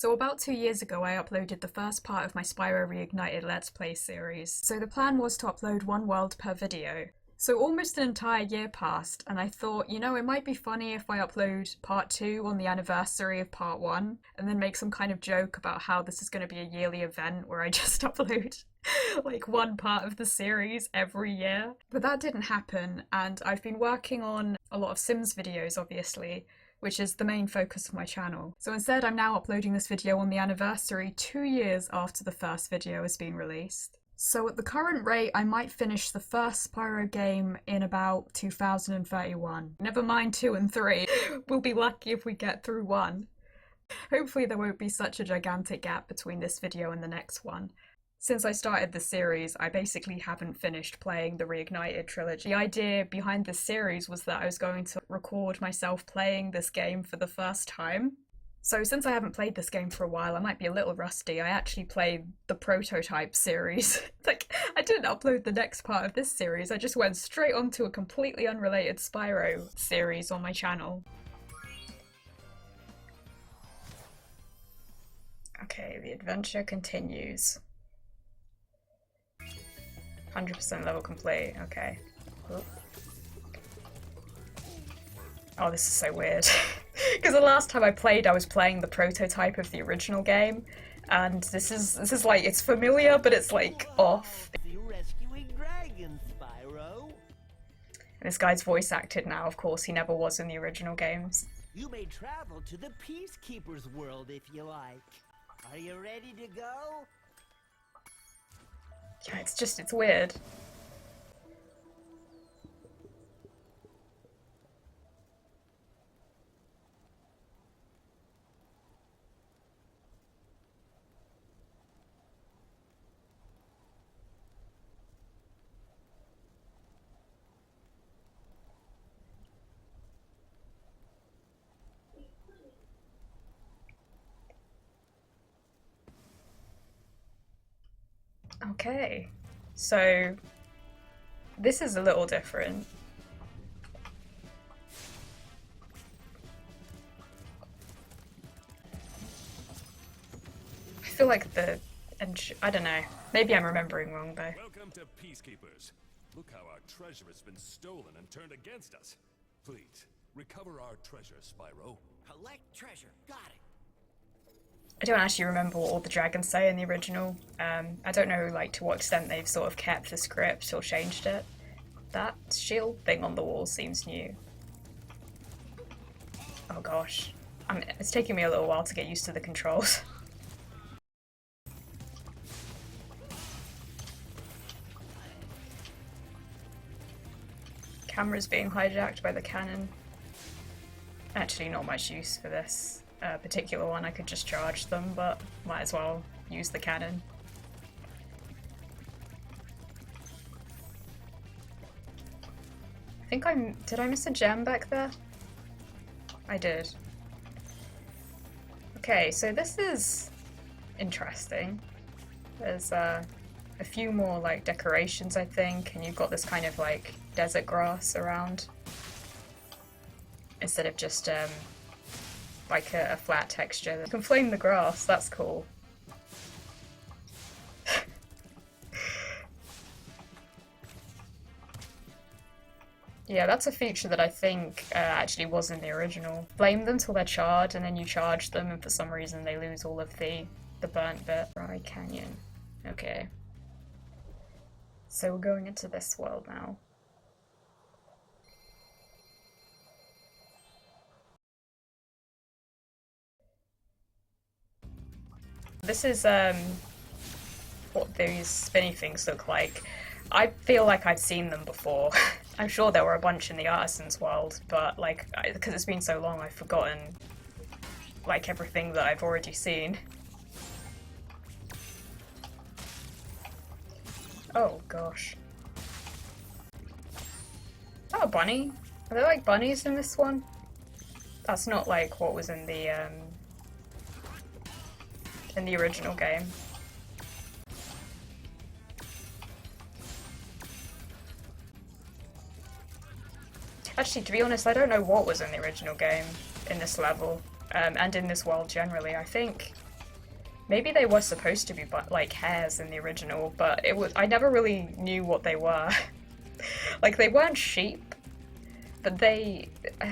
So about 2 years ago I uploaded the first part of my Spyro Reignited Let's Play series. So the plan was to upload one world per video. So almost an entire year passed and I thought, you know, it might be funny if I upload part 2 on the anniversary of part 1 and then make some kind of joke about how this is going to be a yearly event where I just upload like one part of the series every year. But that didn't happen, and I've been working on a lot of Sims videos, obviously, which is the main focus of my channel. So instead I'm now uploading this video on the anniversary 2 years after the first video has been released. So at the current rate I might finish the first Spyro game in about 2031. Never mind 2 and 3, we'll be lucky if we get through 1. Hopefully there won't be such a gigantic gap between this video and the next one. Since I started the series, I basically haven't finished playing the Reignited trilogy. The idea behind this series was that I was going to record myself playing this game for the first time. So since I haven't played this game for a while, I might be a little rusty. I actually played the prototype series. I didn't upload the next part of this series, I just went straight onto a completely unrelated Spyro series on my channel. Okay, the adventure continues. 100% level complete, okay. Oh, this is so weird. Because the last time I played, I was playing the prototype of the original game, and this is like, it's familiar, but it's like off. Rescuing dragons, Spyro. This guy's voice acted now, of course, he never was in the original games. You may travel to the Peacekeeper's world if you like. Are you ready to go? Yeah, it's weird. Okay, so this is a little different. I feel like I don't know, maybe I'm remembering wrong though. Welcome to Peacekeepers. Look how our treasure has been stolen and turned against us. Please, recover our treasure, Spyro. Collect treasure, got it. I don't actually remember what all the dragons say in the original. I don't know like to what extent they've sort of kept the script or changed it. That shield thing on the wall seems new. Oh gosh. It's taking me a little while to get used to the controls. Camera's being hijacked by the cannon. Actually not much use for this particular one. I could just charge them, but might as well use the cannon. I think did I miss a gem back there? I did. Okay, so this is interesting. There's a few more like decorations, I think, and you've got this kind of like desert grass around instead of just like a flat texture. You can flame the grass, that's cool. Yeah, that's a feature that I think actually was in the original. Flame them till they're charred, and then you charge them, and for some reason they lose all of the burnt bit. Rye Canyon. Okay. So we're going into this world now. This is what these spinny things look like. I feel like I've seen them before. I'm sure there were a bunch in the Artisan's world, but like, because it's been so long, I've forgotten like everything that I've already seen. Oh gosh. Is that a bunny? Are there like bunnies in this one? That's not like what was in the original game. Actually, to be honest, I don't know what was in the original game in this level, and in this world generally. I think Maybe they were supposed to be like hares in the original, but I never really knew what they were. Like, they weren't sheep, but I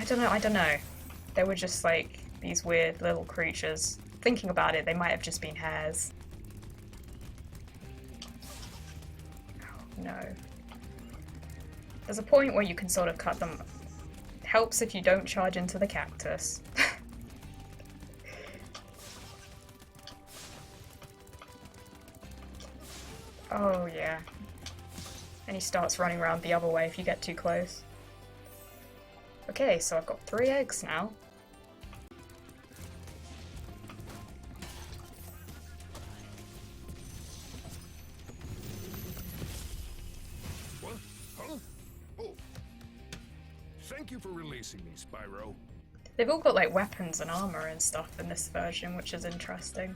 don't know. They were just like these weird little creatures. Thinking about it, they might have just been hares. Oh, no. There's a point where you can sort of cut them. Helps if you don't charge into the cactus. Oh yeah. And he starts running around the other way if you get too close. Okay, so I've got 3 eggs now. What? Huh? Oh. Thank you for releasing me, Spyro. They've all got like weapons and armor and stuff in this version, which is interesting.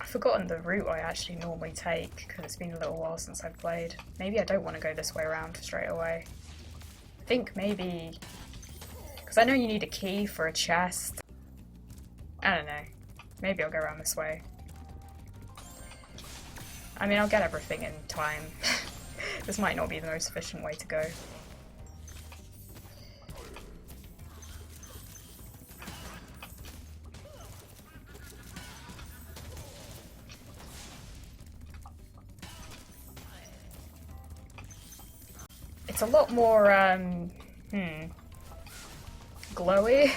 I've forgotten the route I actually normally take because it's been a little while since I've played. Maybe I don't want to go this way around straight away. I think maybe... because I know you need a key for a chest. I don't know. Maybe I'll go around this way. I mean, I'll get everything in time. This might not be the most efficient way to go. It's a lot more, glowy.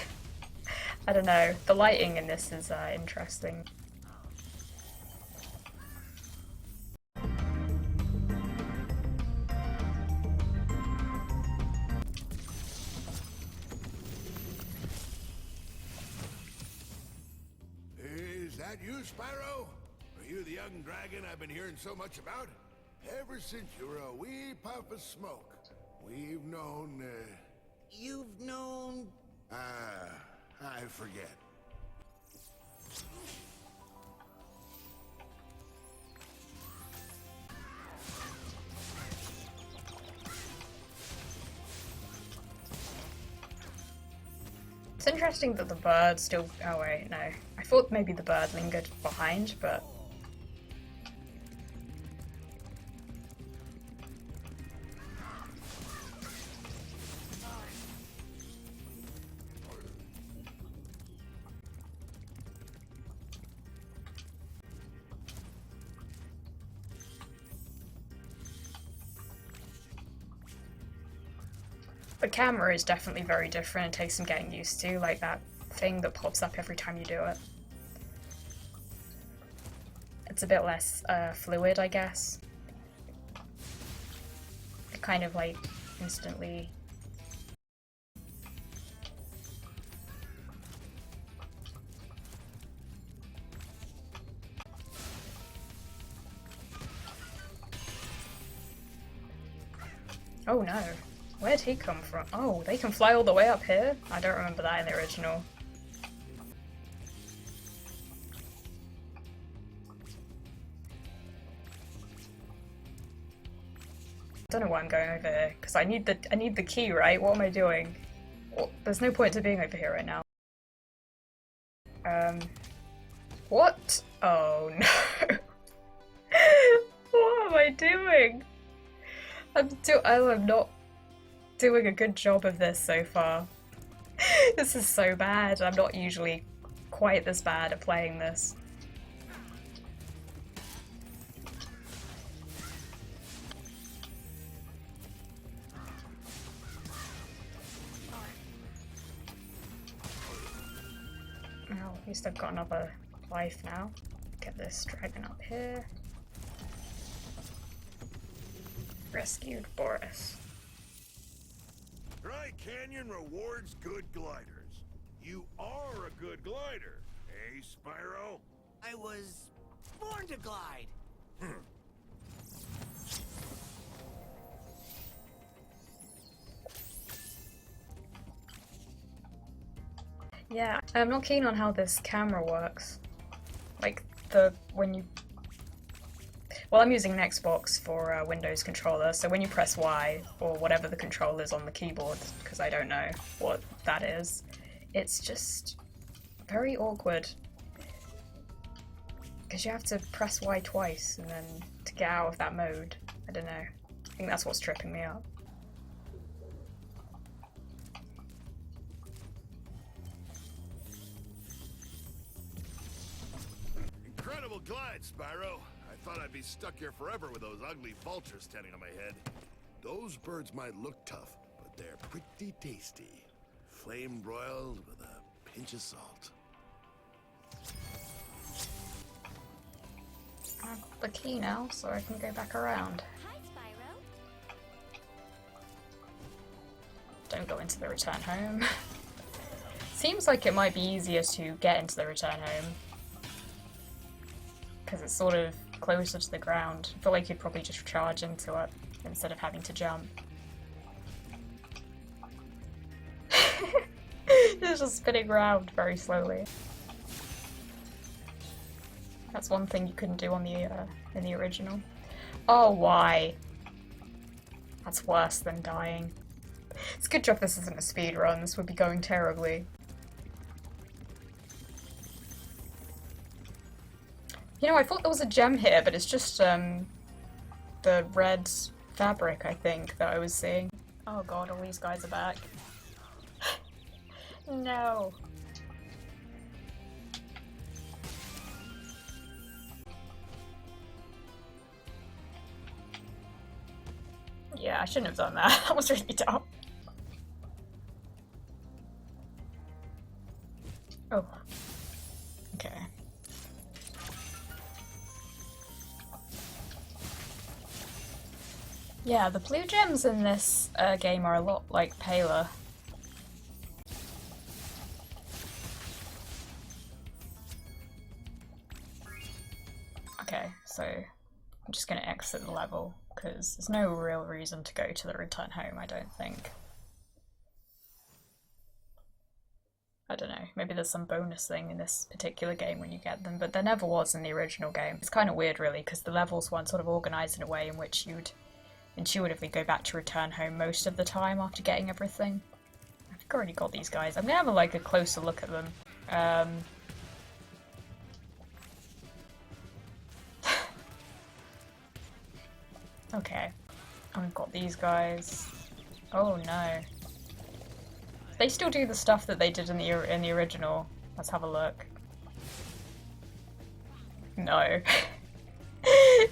I don't know. The lighting in this is interesting. Is that you, Spyro? Are you the young dragon I've been hearing so much about? Ever since you were a wee puff of smoke, we've known, You've known... I forget. It's interesting that the bird still... oh wait, no. I thought maybe the bird lingered behind, but... the camera is definitely very different. It takes some getting used to, like that thing that pops up every time you do it. It's a bit less fluid, I guess. It kind of like instantly... Oh no. Where'd he come from? Oh, they can fly all the way up here? I don't remember that in the original. I don't know why I'm going over here, because I need the key, right? What am I doing? Well, there's no point to being over here right now. What? Oh no. What am I doing? I'm not doing a good job of this so far. This is so bad. I'm not usually quite this bad at playing this. Well, at least I've got another life now. Get this dragon up here. Rescued Boris. Dry Canyon rewards good gliders. You are a good glider, eh, Spyro? I was born to glide. Yeah, I'm not keen on how this camera works. Like, when you... Well, I'm using an Xbox for a Windows controller, so when you press Y, or whatever the control is on the keyboard, because I don't know what that is, it's just very awkward. Because you have to press Y twice, and then to get out of that mode, I don't know. I think that's what's tripping me up. Incredible glide, Spyro. I thought I'd be stuck here forever with those ugly vultures standing on my head. Those birds might look tough, but they're pretty tasty. Flame broiled with a pinch of salt. I've got the key now, so I can go back around. Hi, Spyro. Don't go into the return home. Seems like it might be easier to get into the return home. Because it's sort of closer to the ground. I feel like you'd probably just charge into it instead of having to jump. It's just spinning around very slowly. That's one thing you couldn't do on the in the original. Oh, why? That's worse than dying. It's a good job this isn't a speedrun. This would be going terribly. You know, I thought there was a gem here, but it's just the red fabric, I think, that I was seeing. Oh god, all these guys are back. No. Yeah, I shouldn't have done that. That was really dumb. Oh. Okay. Yeah, the blue gems in this game are a lot like paler. Okay, so I'm just gonna exit the level, because there's no real reason to go to the return home, I don't think. I don't know, maybe there's some bonus thing in this particular game when you get them, but there never was in the original game. It's kind of weird really, because the levels weren't sort of organised in a way in which you'd intuitively go back to return home most of the time after getting everything. I think I already got these guys. I'm gonna have a closer look at them. Okay, I've got these guys. Oh no. They still do the stuff that they did in the original. Let's have a look. No.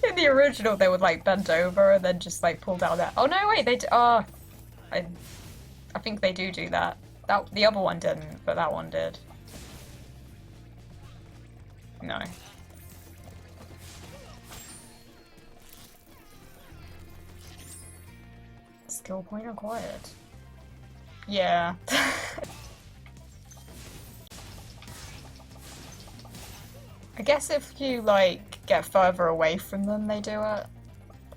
In the original, they would bend over and then just pull down that. Oh no, wait, they. I think they do that. The other one didn't, but that one did. No. Skill point acquired. Yeah. I guess if you get further away from them, they do it.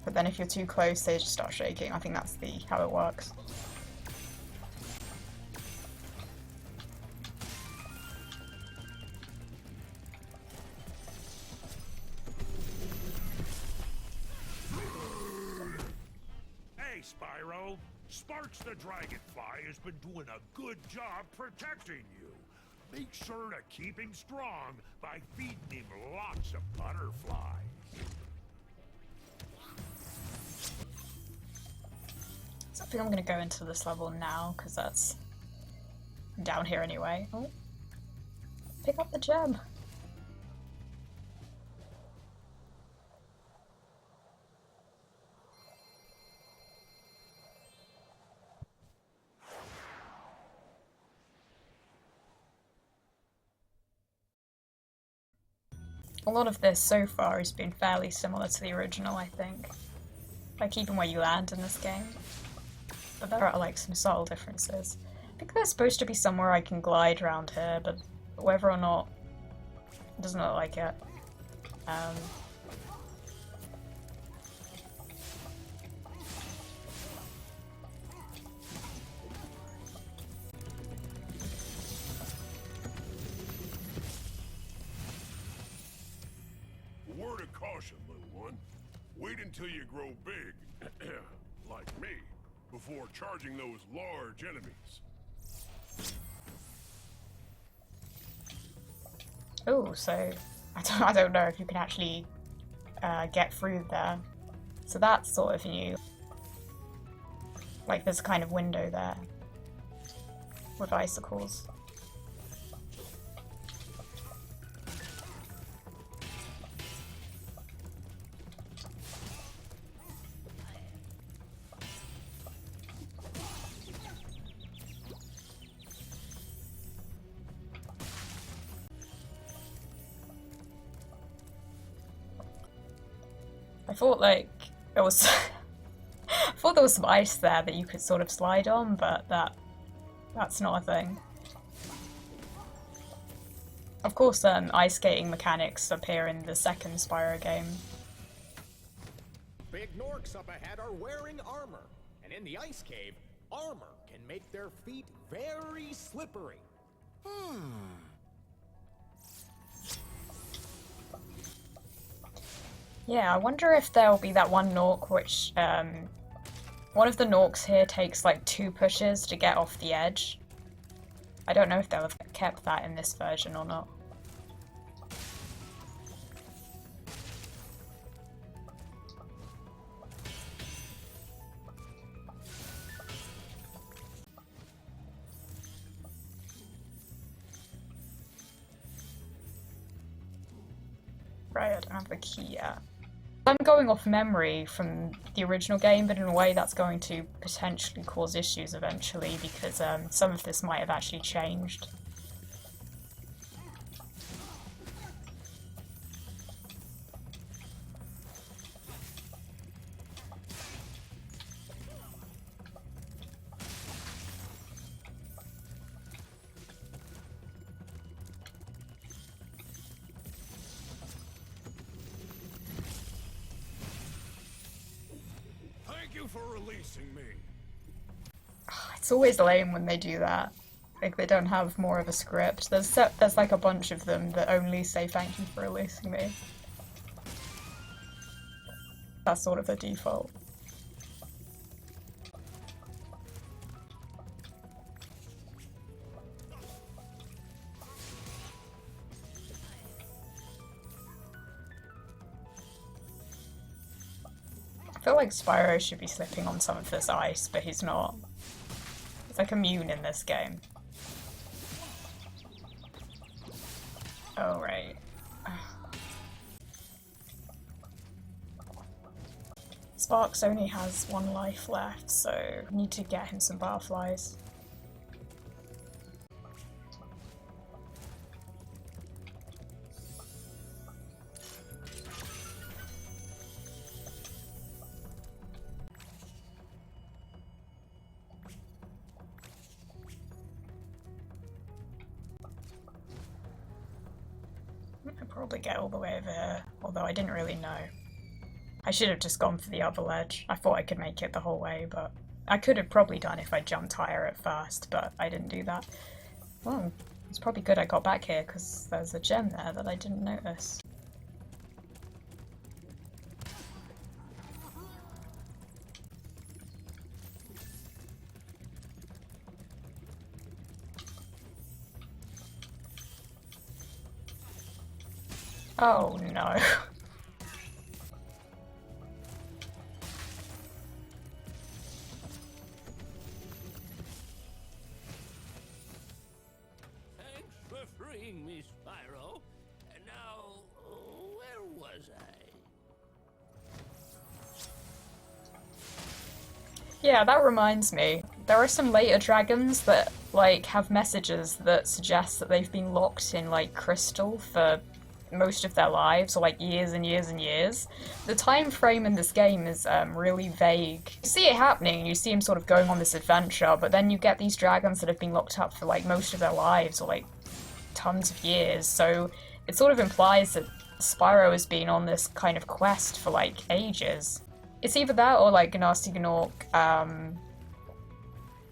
But then if you're too close, they just start shaking. I think that's how it works. Hey, Spyro. Sparks the Dragonfly has been doing a good job protecting you. Make sure to keep him strong by feeding him lots of butterflies. So I think I'm gonna go into this level now, because that's down here anyway. Oh. Pick up the gem. A lot of this so far has been fairly similar to the original, I think. Even where you land in this game. But there are some subtle differences. I think there's supposed to be somewhere I can glide around here, but whether or not, it doesn't look like it. Wait until you grow big, like me, before charging those large enemies. Oh, so I don't know if you can actually get through there. So that's sort of new. Like there's a kind of window there with icicles. I thought like it was I thought there was some ice there that you could sort of slide on, but that's not a thing. Of course, ice skating mechanics appear in the second Spyro game. Big Norks up ahead are wearing armor, and in the ice cave, armor can make their feet very slippery. Yeah, I wonder if there'll be that one Nork which, one of the Norks here takes like 2 pushes to get off the edge. I don't know if they'll have kept that in this version or not. Right, I don't have the key yet. I'm going off memory from the original game, but in a way that's going to potentially cause issues eventually because some of this might have actually changed. For releasing me. It's always lame when they do that. Like they don't have more of a script. There's like a bunch of them that only say thank you for releasing me. That's sort of the default. I feel like Spyro should be slipping on some of this ice, but he's not. He's like immune in this game. Oh, right. Sparks only has 1 life left, so I need to get him some barflies. I'd probably get all the way over here, although I didn't really know. I should have just gone for the other ledge. I thought I could make it the whole way, but I could have probably done if I jumped higher at first, but I didn't do that. Well, it's probably good I got back here, because there's a gem there that I didn't notice. Oh no. Thanks for freeing me, Spyro. And now, where was I? Yeah, that reminds me. There are some later dragons that, like, have messages that suggest that they've been locked in, like, crystal for most of their lives, or like years and years and years. The time frame in this game is really vague. You see it happening, you see him sort of going on this adventure, but then you get these dragons that have been locked up for like most of their lives, or like tons of years, so it sort of implies that Spyro has been on this kind of quest for like ages. It's either that or like Gnasty Gnorc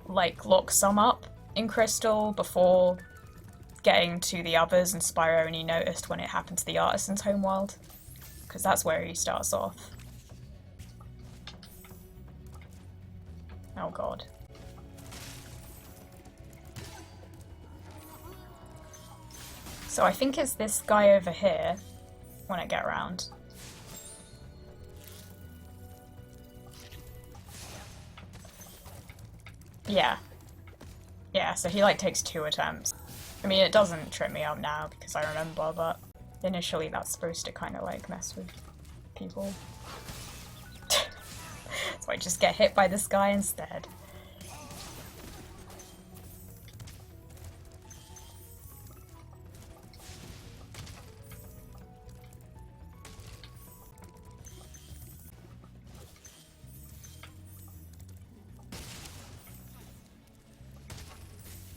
like locks some up in crystal before getting to the others, and Spyro only noticed when it happened to the artisan's homeworld, because that's where he starts off. Oh god. So I think it's this guy over here when I get around. Yeah. Yeah, so he like takes 2 attempts. I mean, it doesn't trip me up now because I remember, but initially that's supposed to kind of like mess with people. So I just get hit by this guy instead.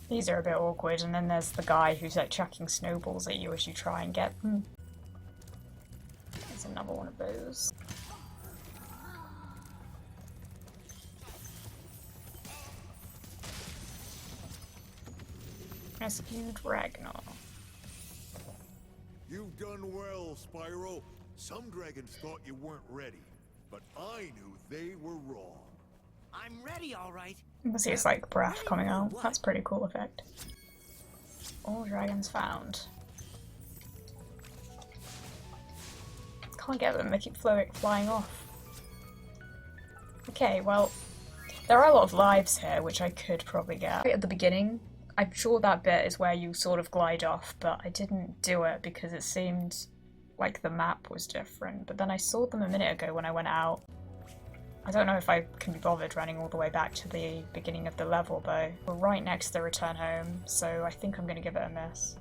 These are a bit awkward, and then there's the guy who's like chucking snowballs at you as you try and get them. There's another one of those. Rescued Ragnar. You've done well, Spyro. Some dragons thought you weren't ready, but I knew they were wrong. I'm ready, all right. You can see it's like breath coming out. That's a pretty cool effect. All dragons found. Can't get them, they keep flying off. Okay, well, there are a lot of lives here, which I could probably get. Right at the beginning, I'm sure that bit is where you sort of glide off, but I didn't do it because it seemed like the map was different. But then I saw them a minute ago when I went out. I don't know if I can be bothered running all the way back to the beginning of the level though. We're right next to the return home, so I think I'm going to give it a miss.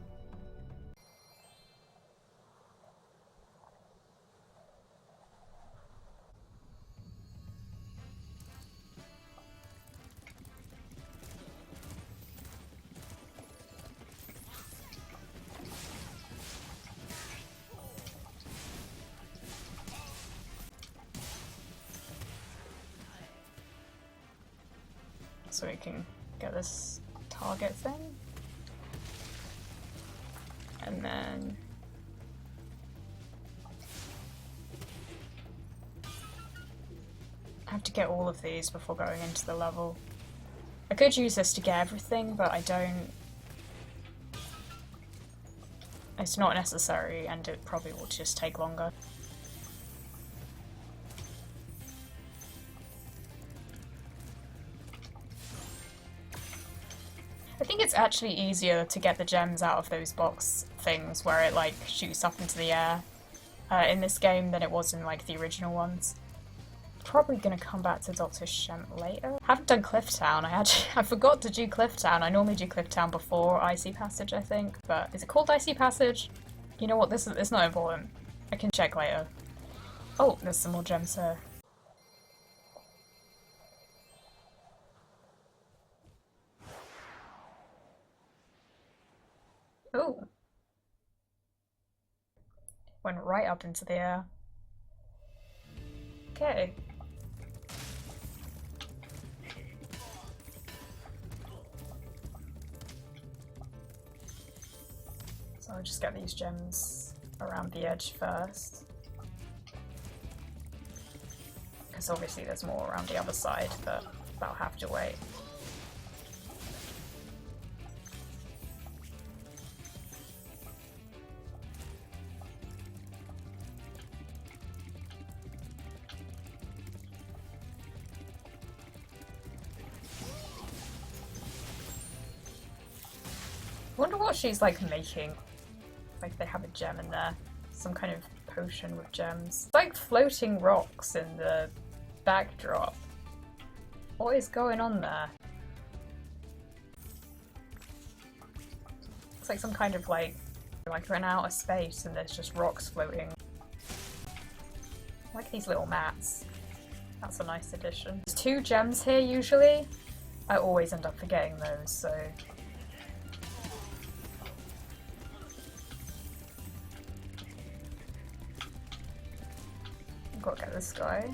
So we can get this target thing. And then I have to get all of these before going into the level. I could use this to get everything, but I don't. It's not necessary, and it probably will just take longer. I think it's actually easier to get the gems out of those box things where it like shoots up into the air in this game than it was in like the original ones. Probably gonna come back to Dr. Shemp later. Haven't done Clifftown. I forgot to do Clifftown. I normally do Clifftown before Icy Passage, I think. But is it called Icy Passage? You know what? It's not important. I can check later. Oh, there's some more gems here. Oh. Went right up into the air. Okay. So I'll just get these gems around the edge first. Because obviously there's more around the other side, but that'll have to wait. Wonder what she's like making. Like they have a gem in there. Some kind of potion with gems. It's like floating rocks in the backdrop. What is going on there? It's like some kind of like we're in outer space and there's just rocks floating. I like these little mats. That's a nice addition. There's 2 gems here usually. I always end up forgetting those, so gotta get this guy.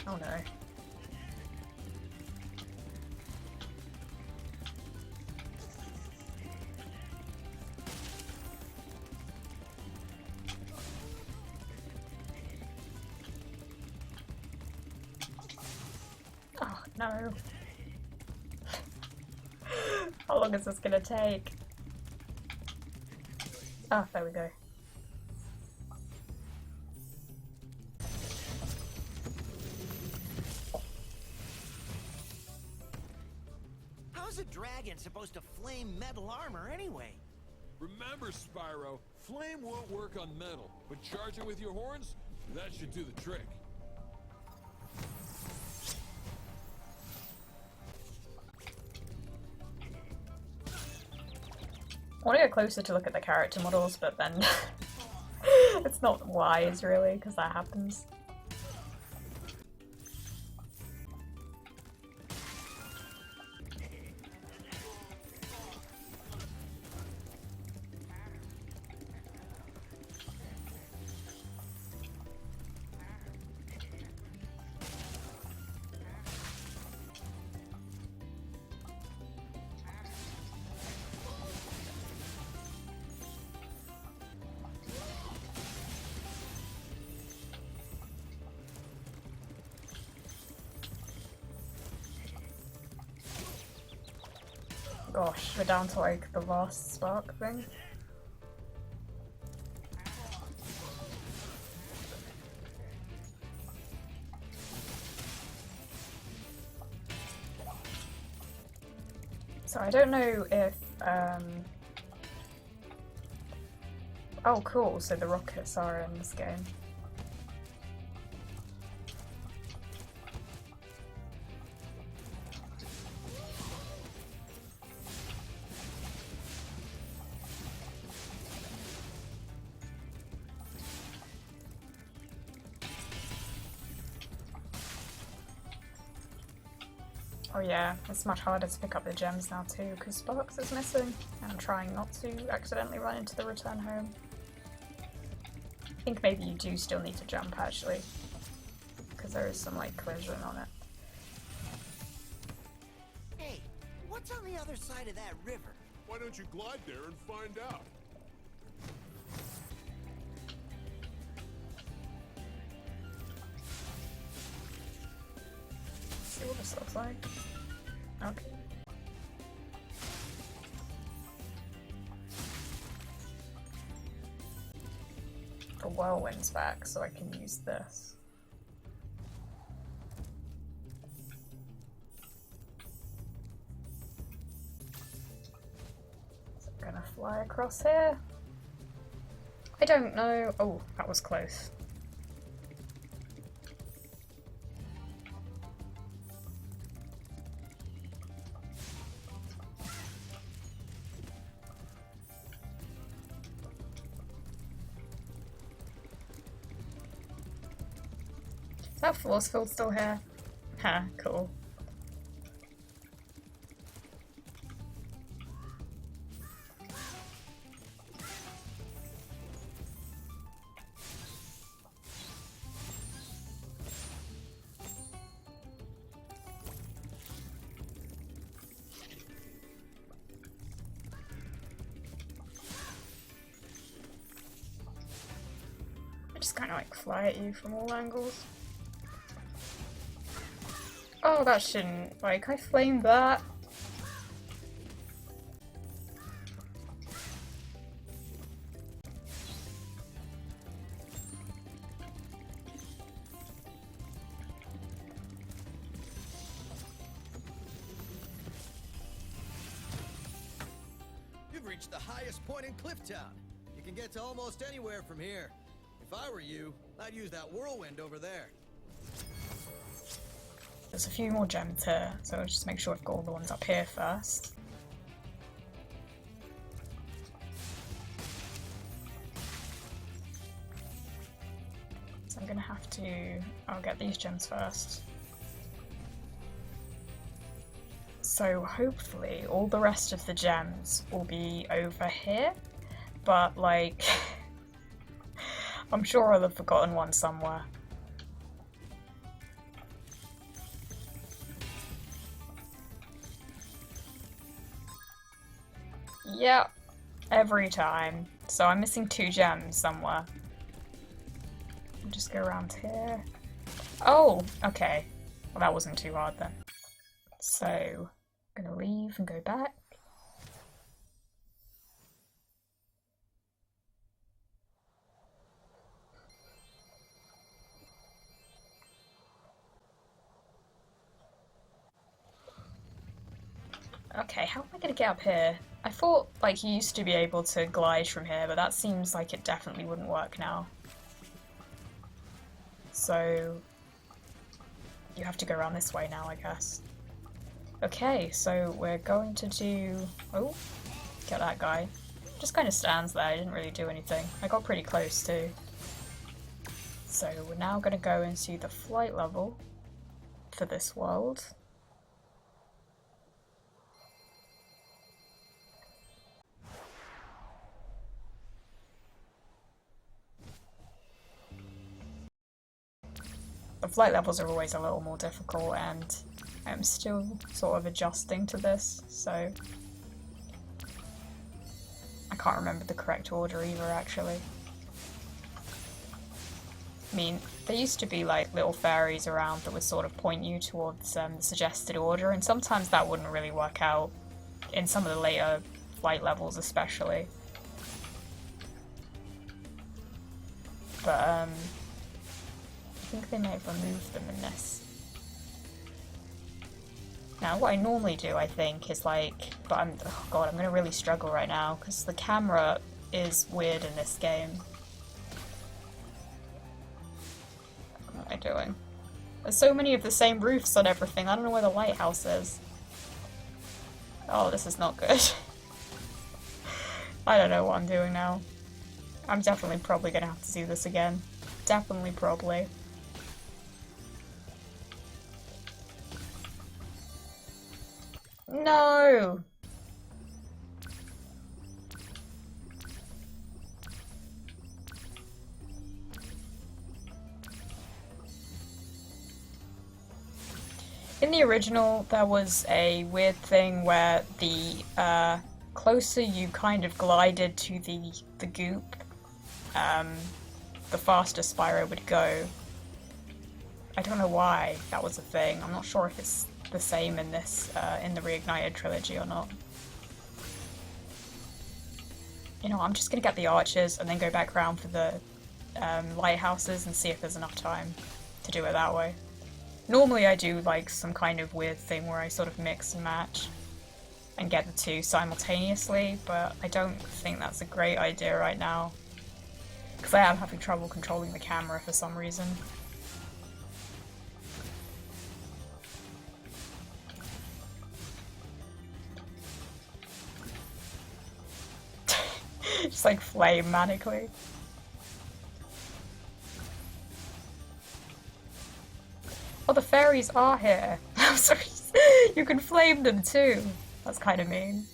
Oh no. Oh No. How long is this gonna take? Ah, there we go. How's a dragon supposed to flame metal armor anyway? Remember, Spyro, flame won't work on metal, but charge it with your horns, that should do the trick. I want to go closer to look at the character models, but then it's not wise really, because that happens. Gosh, we're down to like the last spark thing. So I don't know if, oh cool, so the rockets are in this game. Oh yeah, it's much harder to pick up the gems now too, because Sparks is missing, and I'm trying not to accidentally run into the return home. I think maybe you do still need to jump actually, because there is some like collision on it. Hey, what's on the other side of that river? Why don't you glide there and find out? See what this looks like. Okay. The whirlwind's back, so I can use this. So I'm gonna fly across here. I don't know. Oh, that was close. Is that force field still here? Ha, cool. I just kind of like fly at you from all angles. Oh, that shouldn't. Like, I flamed that. You've reached the highest point in Clifftown. You can get to almost anywhere from here. If I were you, I'd use that whirlwind over there. There's a few more gems here, so I'll just make sure I've got all the ones up here first. So I'm gonna have to... I'll get these gems first. So hopefully all the rest of the gems will be over here, but like... I'm sure I'll have forgotten one somewhere. Yep, every time. So I'm missing 2 gems somewhere. I'll just go around here. Oh, okay. Well, that wasn't too hard then. So, I'm gonna leave and go back. Okay, how am I gonna get up here? I thought, like, you used to be able to glide from here, but that seems like it definitely wouldn't work now. So, you have to go around this way now, I guess. Okay, so we're going to do... Oh, get that guy. Just kind of stands there, I didn't really do anything. I got pretty close too. So we're now going to go into the flight level for this world. The flight levels are always a little more difficult, and I'm still sort of adjusting to this, so I can't remember the correct order either, actually. I mean, there used to be like little fairies around that would sort of point you towards the suggested order, and sometimes that wouldn't really work out in some of the later flight levels especially. But I think they may have removed them in this. Now what I normally do, I think, is like, but oh god, I'm gonna really struggle right now because the camera is weird in this game. What am I doing? There's so many of the same roofs on everything, I don't know where the lighthouse is. Oh, this is not good. I don't know what I'm doing now. I'm definitely probably gonna have to do this again. Definitely, probably. No! In the original, there was a weird thing where the closer you kind of glided to the goop, the faster Spyro would go. I don't know why that was a thing. I'm not sure if it's the same in this, in the Reignited trilogy or not. You know, I'm just gonna get the archers and then go back around for the lighthouses and see if there's enough time to do it that way. Normally I do like some kind of weird thing where I sort of mix and match and get the two simultaneously, but I don't think that's a great idea right now because I am having trouble controlling the camera for some reason. Just like flame manically. Oh, the fairies are here. I'm sorry. You can flame them too. That's kind of mean.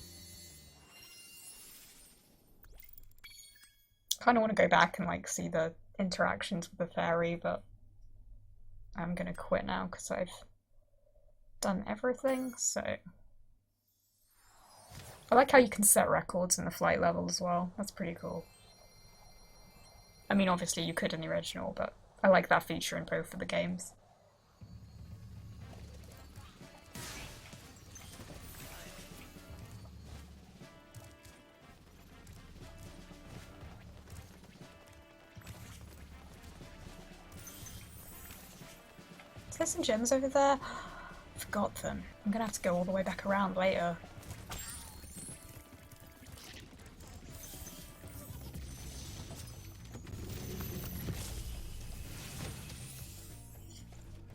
Kind of want to go back and like see the interactions with the fairy, but I'm gonna quit now because I've done everything, so... I like how you can set records in the flight level as well. That's pretty cool. I mean, obviously you could in the original, but I like that feature in both of the games. Is there some gems over there? I forgot them. I'm gonna have to go all the way back around later.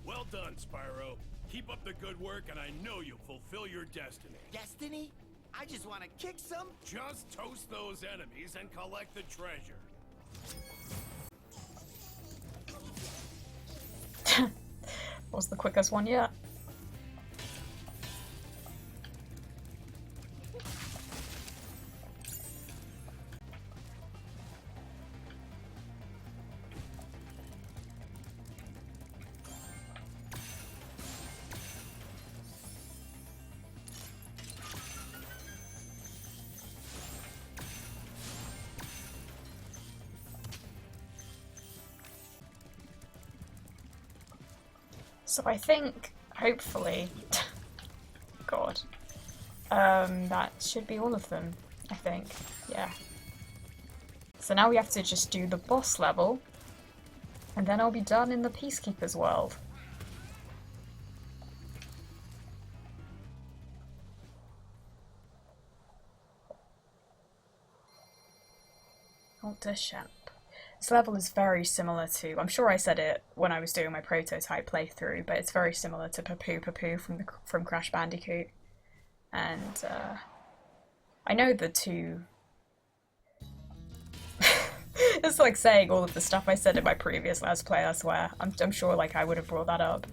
Well done, Spyro. Keep up the good work, and I know you'll fulfill your destiny. Destiny? I just want to kick some. Just toast those enemies and collect the treasure. Was the quickest one yet. So I think, hopefully, That should be all of them, I think. Yeah. So now we have to just do the boss level, and then I'll be done in the Peacekeeper's world. Alter Shep. This level is very similar to, I'm sure I said it when I was doing my prototype playthrough, but it's very similar to Papu Papu from Crash Bandicoot. And I know the two... It's like saying all of the stuff I said in my previous Let's Play, I swear. I'm sure like I would have brought that up.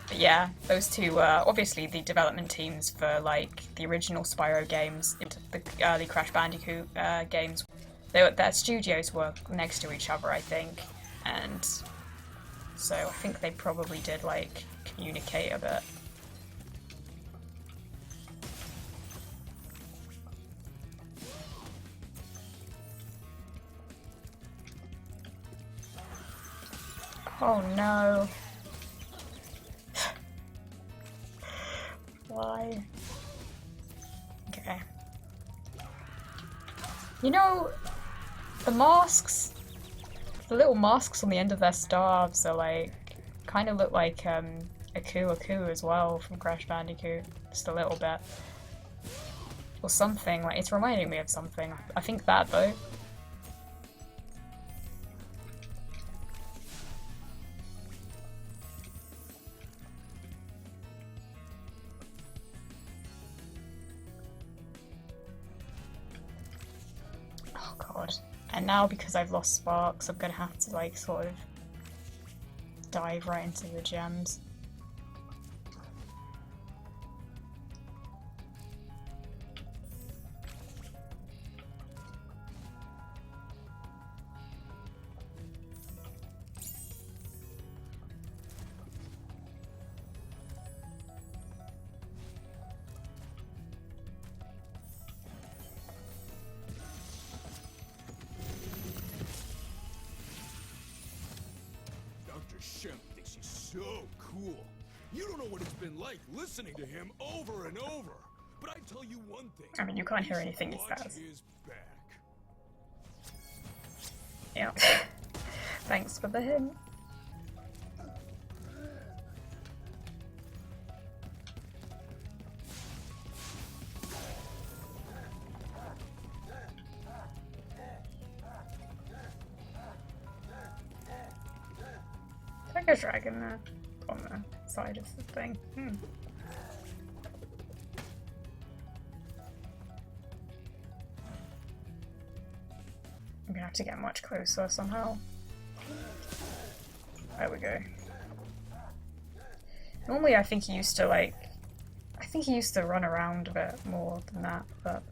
But yeah, those two were obviously the development teams for like the original Spyro games, the early Crash Bandicoot games. Their studios were next to each other, I think, and so I think they probably did like communicate a bit. Oh no. Why? Okay. You know, the masks, the little masks on the end of their staves are like, kind of look like Aku Aku as well from Crash Bandicoot, just a little bit. Or something, like it's reminding me of something. I think that though. Oh god. And now because I've lost sparks, I'm gonna have to like sort of dive right into the gems. Shemp thinks he's so cool. You don't know what it's been like listening to him over and over. But I tell you one thing. I mean, you can't hear anything he says. His back. Yeah. Thanks for the hint. Like a dragon there on the side of the thing. I'm gonna have to get much closer somehow. There we go. Normally I think he used to like... I think he used to run around a bit more than that, but...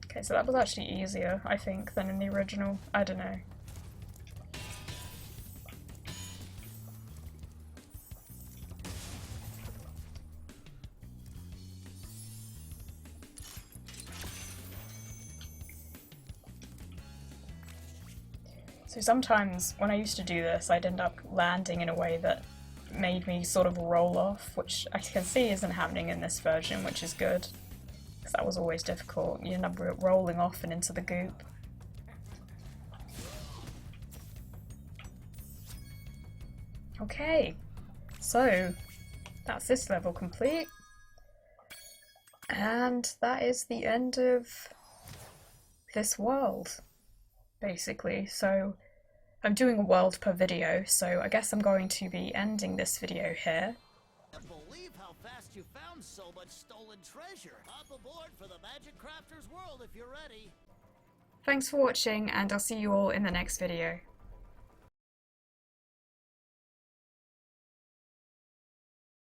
Okay, so that was actually easier, I think, than in the original. I don't know. So sometimes, when I used to do this, I'd end up landing in a way that made me sort of roll off, which I can see isn't happening in this version, which is good. Because that was always difficult. You end up rolling off and into the goop. Okay, so that's this level complete. And that is the end of this world, basically. So I'm doing a world per video, so I guess I'm going to be ending this video here. Believe how fast you found so much stolen treasure. Hop aboard for the Magic Crafter's world if you're ready. Thanks for watching, and I'll see you all in the next video.